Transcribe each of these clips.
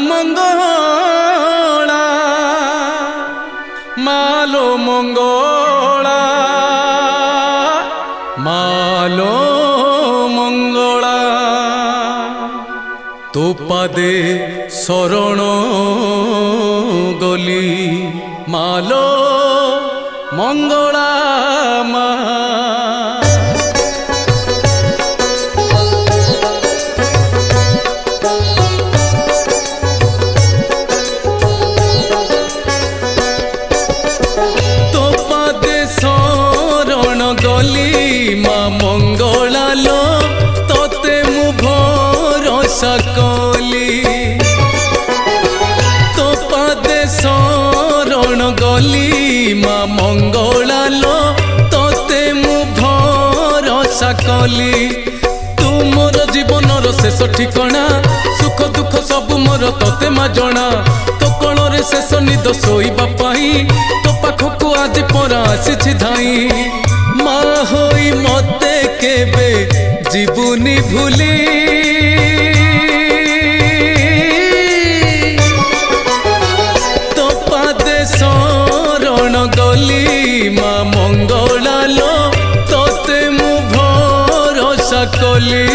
मंगला मालो मंगला मालो मंगला तो पादे शरण गली मालो मंगला मा तो पादे शरण गली मा मंगला लो तोते मु भरोसा कली तो पादे शरण गली मा मंगला लो तोते मु भरोसा कली तू मोर जीवनर शेष ठिकणा सुख दुख सब मोर तोते मा जणा तो कोणरे शेष निद शोइबा पाई तो पाखकु आज परा आसीछि धाई मा होई मते केबे जीवनी भूली तो पादे शरण गली मा मंगला लो तोते मु भरोसा कली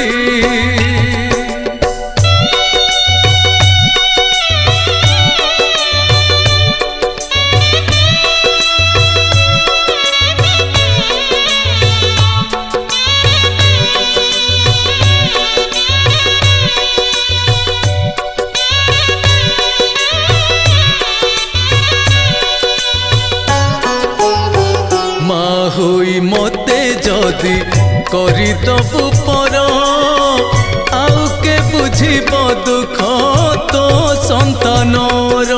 होई मते जदि करिदबु पर आउ के बुझिब दुख तो संतानर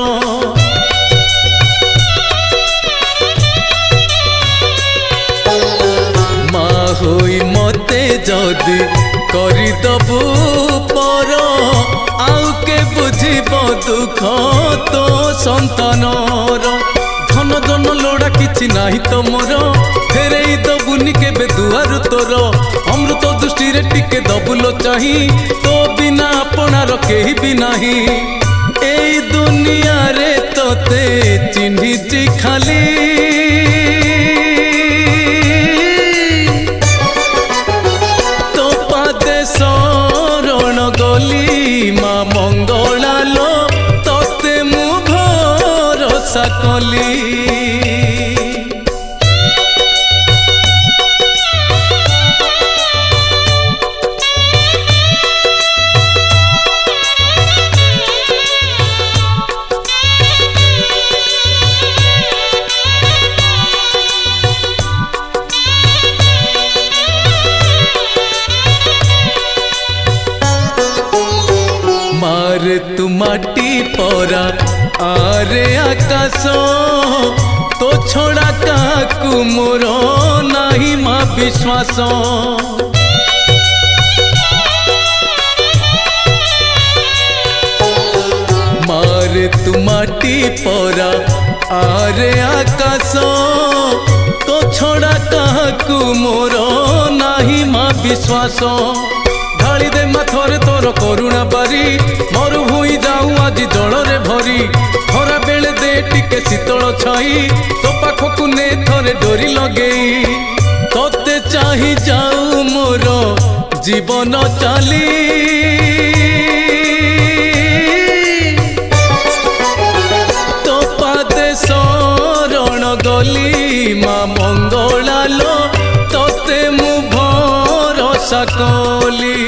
मा होई मते जदि करिदबु पर आउ के बुझिब दुख तो संतानर धन धन लोड़ा किछि नाही तो मोर फेरई दबुनि केबे दुआर तोर अमृत दृष्टि रे टिके दबुलो चाही तो बिना अपनार केही भी नाही एई दुनिया रे तोते चिन्हिछि खाली तो पादे शरण गली मा मंगला लो तोते मु भरोसा कली मारे तू माटी परा आरे आकाश तो छोड़ा काकू मोर नाही मा विश्वास मारे तू माटी परा आरे आकाश तो छोड़ा काकू मोर नाही मा विश्वास ढाली दे माथरे तोर करुणा बारी मरु भूई जाऊँ आज जलरे भरी खरा बेले दे टिके शीतल छाई तो पाखकु ने थरे डोरी लगेई तोते चाही जाऊ मोर जीवन चाली तो पादे शरण गली मा मंगला लो तोते मु भरोसा कली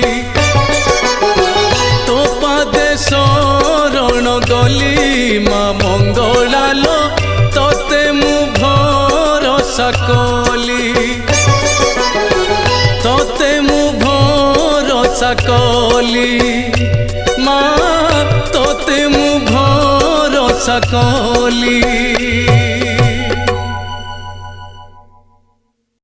तो पादे शरण गली मा मंगला लो तोते मु भरोसा कली तोते मु भरोसा कली मा तोते मु भरोसा कली।